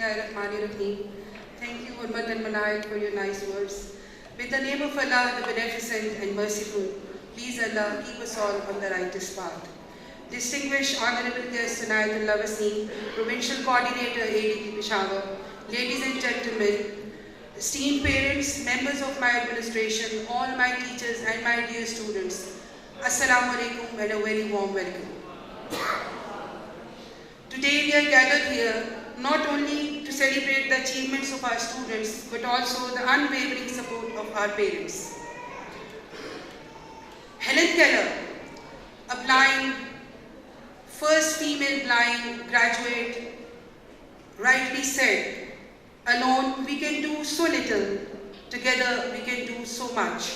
Bismillahirrahmanirrahim. Thank you, Hurmat and Manayat, for your nice words. With the name of Allah, the Beneficent and Merciful, please Allah, keep us all on the righteous path. Distinguished Honorable Guest Anayatullah Waseem, Provincial Coordinator ADP Peshawar, ladies and gentlemen, esteemed parents, members of my administration, all my teachers and my dear students, Assalamu alaikum and a very warm welcome. Today we are gathered here not only to celebrate the achievements of our students, but also the unwavering support of our parents. Helen Keller, a blind, first female blind graduate, rightly said, alone we can do so little, together we can do so much.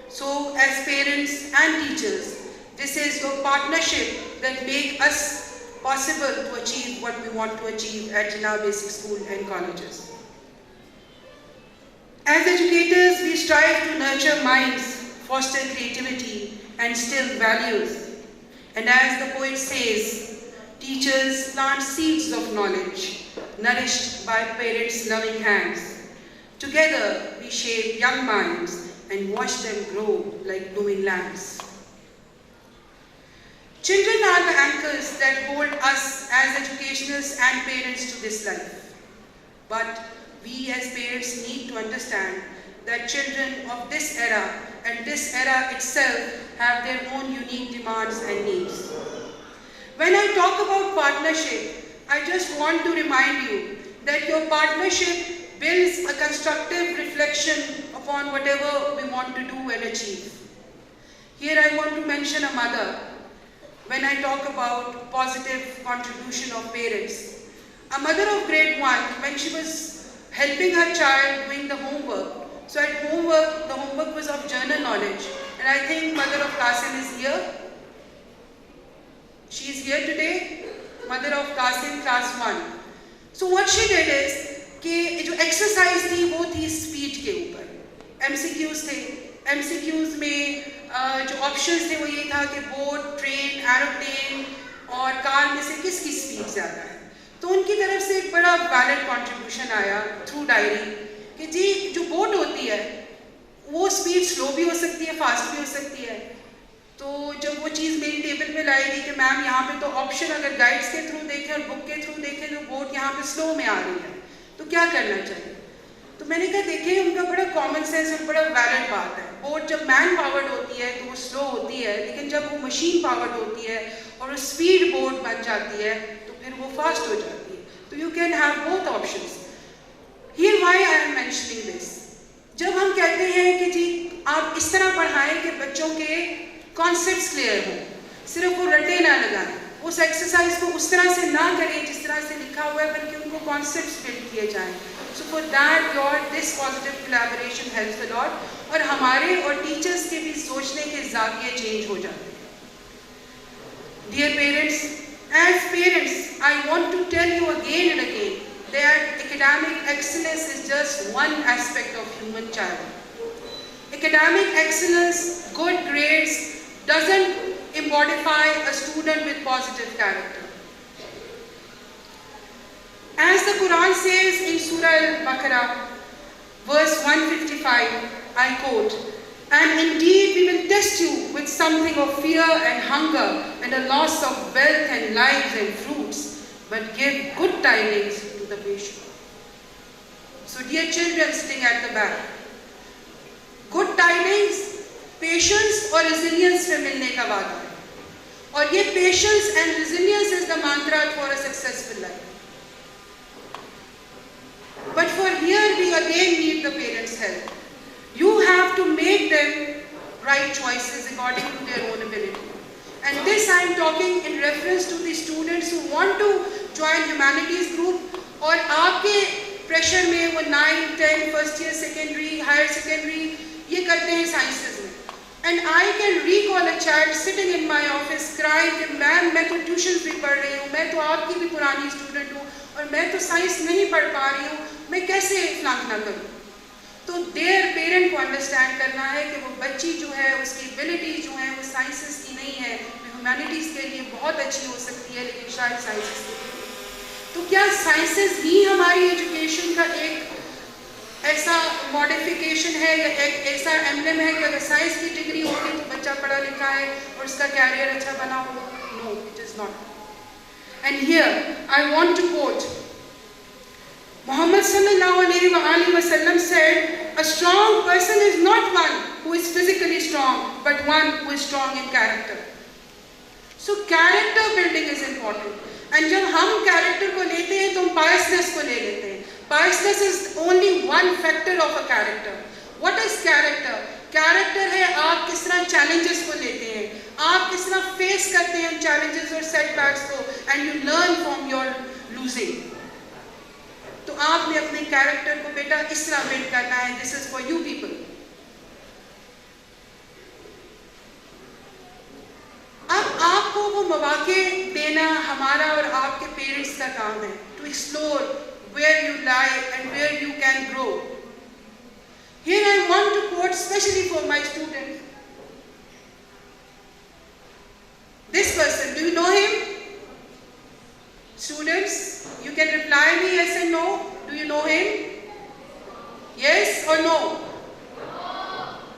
So as parents and teachers, this is your partnership that make us possible to achieve what we want to achieve at Jinnah Basic School and colleges. As educators, we strive to nurture minds, foster creativity, and instill values. And as the poet says, teachers plant seeds of knowledge, nourished by parents' loving hands. Together, we shape young minds and watch them grow like blooming lambs. Children are the anchors that hold us as educationals and parents to this life. But we as parents need to understand that children of this era and this era itself have their own unique demands and needs. When I talk about partnership, I just want to remind you that your partnership builds a constructive reflection upon whatever we want to do and achieve. Here I want to mention a mother. When I talk about positive contribution of parents, a mother of grade 1, when she was helping her child doing the homework, so at homework, the homework was of journal knowledge, and I think mother of Qasim is here. She is here today, mother of Qasim, class 1. So what she did is, कि जो exercise थी वो थी speed के ऊपर, MCQs थे, MCQs में जो ऑप्शंस थे वो ये था कि बोट, ट्रेन, एरोप्लेन और कार में से किसकी स्पीड ज़्यादा है. तो उनकी तरफ से एक बड़ा वैलिड कंट्रीब्यूशन आया थ्रू डायरी कि जी जो बोट होती है वो स्पीड स्लो भी हो सकती है, फास्ट भी हो सकती है. तो जब वो चीज़ मेरी टेबल पे लाएगी कि मैम यहाँ पे तो ऑप्शन अगर गाइड्स के थ्रू देखें और बुक के थ्रू देखें तो बोट यहाँ पे स्लो में आ रही है, तो क्या करना चाहिए. तो मैंने कहा देखिए उनका बड़ा कॉमन सेंस और बड़ा वैलिड बात है. बोट जब मैन पावर्ड होती है तो वो स्लो होती है, लेकिन जब वो मशीन पावर्ड होती है और वो स्पीड बोट बन जाती है तो फिर वो फास्ट हो जाती है. तो you can have both options. Here why I am mentioning this. जब हम कहते हैं कि जी आप इस तरह पढ़ाएं कि बच्चों के कॉन्सेप्ट्स क्लियर हों, सिर्फ वो रटे ना लगाएं, उस एक्सरसाइज को उस तरह से ना करें जिस तरह से लिखा हुआ है, बल्कि उनको कॉन्सेप्ट्स बिल्ड किए जाएं. So for that, this positive collaboration helps a lot. और हमारे और टीचर्स के भी सोचने के ज़ाविये चेंज हो जाते हैं. Dear parents, as parents, I want to tell you again and again that academic excellence is just one aspect of human child. Academic excellence, good grades, doesn't embodify a student with positive character. As the Quran says in Surah Al-Baqarah, verse 155, I quote, "And indeed we will test you with something of fear and hunger and a loss of wealth and lives and fruits, but give good tidings to the patient." So dear children sitting at the back, good tidings, patience और resilience में मिलने का वादा है. और ये patience and resilience is the mantra for a successful life. But for here we again need the parents' help. You have to make them right choices according to their own ability. And this I am talking in reference to the students who want to join humanities group और आपके pressure में वो 9, 10, first year, secondary, higher secondary ये करते हैं sciences में. And I can recall a child sitting in my office crying कि ma'am मैं तो ट्यूशन भी पढ़ रही हूँ, मैं तो आपकी भी पुरानी स्टूडेंट हूँ और मैं तो साइंस नहीं पढ़ पा रही हूँ, मैं कैसे फ्लंक ना करूँ. तो देयर पेरेंट को अंडरस्टैंड करना है कि वो बच्ची जो है उसकी एबिलिटी जो है वो साइंसेस की नहीं है, ह्यूमैनिटीज़ के लिए बहुत अच्छी हो सकती है लेकिन शायद साइंसेस के लिए. तो क्या साइंसेस ही हमारी हमारी एजुकेशन का एक ऐसा मॉडिफिकेशन है या एक ऐसा एम्बलम है कि अगर साइंस की डिग्री होगी तो बच्चा पढ़ा लिखा है और उसका कैरियर अच्छा बना होगा? No, it is not. And here I want to quote Muhammad sallallahu alaihi wasallam said, a strong person is not one who is physically strong, but one who is strong in character. So character building is important. And जब हम character को लेते हैं तो हम piousness को ले लेते हैं. Piousness is only one factor of a character. What is character? Character है आप किस तरह challenges को लेते हैं, आप किस तरह face करते हैं उन challenges और setbacks को, and you learn from your losing. तो आपने अपने कैरेक्टर को बेटा इस तरह बिल्ड करना है. This is for you people. अब आपको वो मौके देना हमारा और आपके पेरेंट्स का काम है, to explore where you lie and where you can grow. Here I want to quote specially for my student this person. Do you know him? Students, you can reply me yes and no. Do you know him? Yes or no?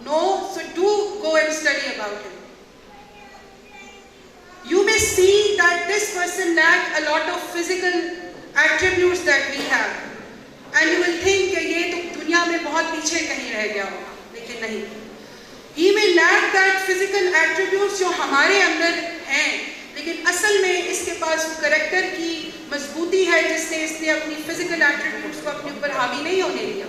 No. So do go and study about him. You may see that this person lack a lot of physical attributes that we have, and you will think कि ये तो दुनिया में बहुत पीछे कहीं रह गया होगा, लेकिन नहीं. He may lack that physical attributes जो हमारे अंदर हैं, लेकिन असल में इसके पास वो करेक्टर की मजबूती है जिसने इसने अपनी फिजिकल एट्रीब्यूट्स को अपने ऊपर हावी नहीं होने दिया.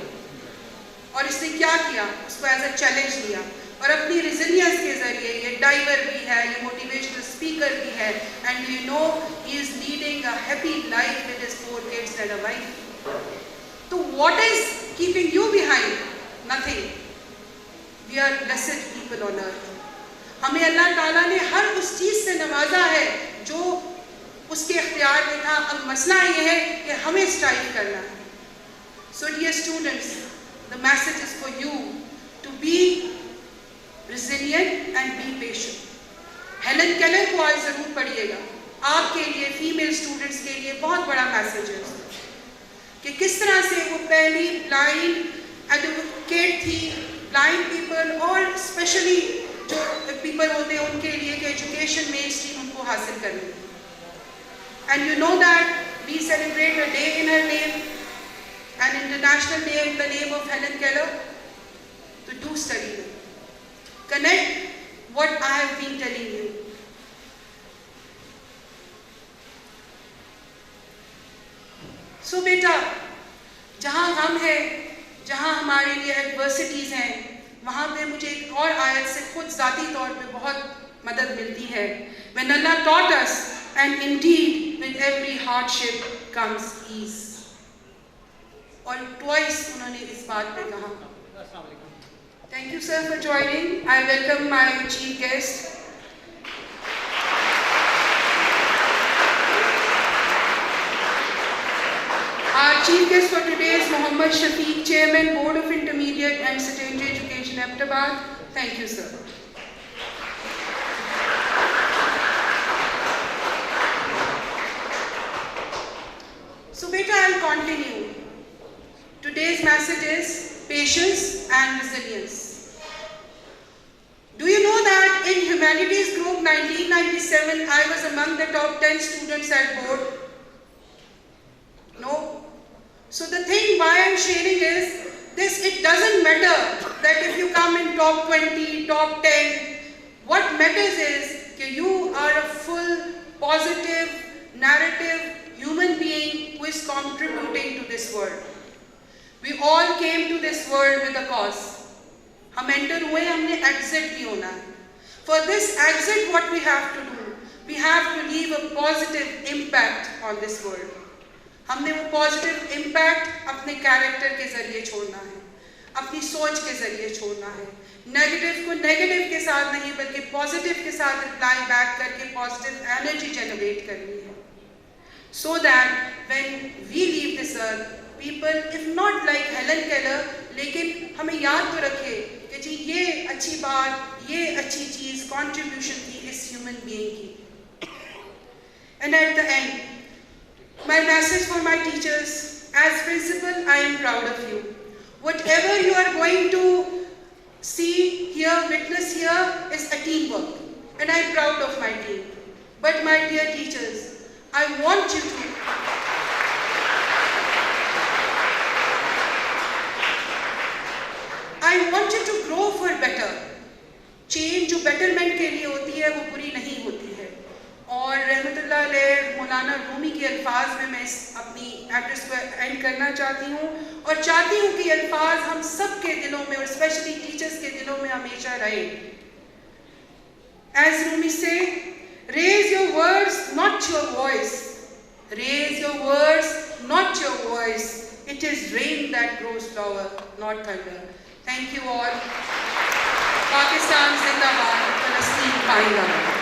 और इसने क्या किया? उसको एज अ चैलेंज लिया और अपनी रिजिलियंस के जरिए ये डाइवर भी है, ये मोटिवेशनल स्पीकर भी है, and you know he is leading a happy life with his 4 kids and a wife. तो what is keeping you behind? Nothing. We are blessed people on earth. हमें अल्लाह ताला ने हर उस चीज़ से नवाजा है जो उसके इख्तियार में था. अब मसला ये है कि हमें स्ट्राइव करना है. So dear students, the message is for you to be resilient and be patient. Helen Keller को आज ज़रूर पढ़िएगा. आपके लिए, फीमेल स्टूडेंट्स के लिए बहुत बड़ा मैसेज है कि किस तरह से वो पहली ब्लाइंड एडवोकेट थी, ब्लाइंड पीपल और स्पेशली जो पीपल होते हैं उनके लिए कि एजुकेशन मेन स्ट्रीम उनको हासिल करनी है. And you know that we celebrate a day in her name, an international day in the name of Helen Keller. तो do study them, connect what I have been telling you. So बेटा, जहाँ हम हैं, जहाँ हमारे लिए adversities हैं, वहाँ पे मुझे एक और आयत से खुद ज़ाती तौर पे बहुत मदद मिलती है. When Allah taught us, and indeed with every hardship comes ease. और twice उन्होंने इस बात पे कहा. Thank you sir for joining. I welcome my chief guest. Our chief guest for today is Muhammad Shafiq, Chairman, Board of Intermediate and Secondary Education, Ahmedabad. Thank you, sir. So, beta, I'll continue. Today's message is patience and resilience. Do you know that in Humanities Group 1997, I was among the top 10 students at board? No. So the thing why I'm sharing is this: it doesn't matter that if you come in top 20, top 10. What matters is that you are a full, positive, narrative human being who is contributing to this world. We all came to this world with a cause. हम enter हुए, हमने exit भी होना है. For this exit, what we have to do? We have to leave a positive impact on this world. हमने वो positive impact अपने character के ज़रिए छोड़ना है, अपनी सोच के ज़रिए छोड़ना है. नेगेटिव को नेगेटिव के साथ नहीं बल्कि पॉजिटिव के साथ रिप्लाई बैक करके पॉजिटिव एनर्जी जनरेट करनी है. So that when we leave this earth, people if not like Helen Keller, लेकिन हमें याद तो रखे कि जी ये अच्छी बात, ये अच्छी चीज़ कॉन्ट्रीब्यूशन थी इस ह्यूमन बीइंग की. And at the end, my message for my teachers, as principal, I am proud of you. Whatever you are going to see here, witness here, is a teamwork. And I am proud of my team. But my dear teachers, I want you to grow for better. Change जो betterment के लिए होती है वो बुरी नहीं होती है. और रहमतुल्लाह अलैह मौलाना रूमी के अल्फाज में मैं अपनी एड्रेस को एंड करना चाहती हूँ और चाहती हूँ कि अल्फाज हम सब के दिलों में और स्पेशली टीचर्स के दिलों में हमेशा रहे. As Rumi say, raise your words, not your voice. Raise your words, not your voice. It is rain that grows flower, not thunder. Thank you all. Pakistan Zindabad, Palestine Zindabad.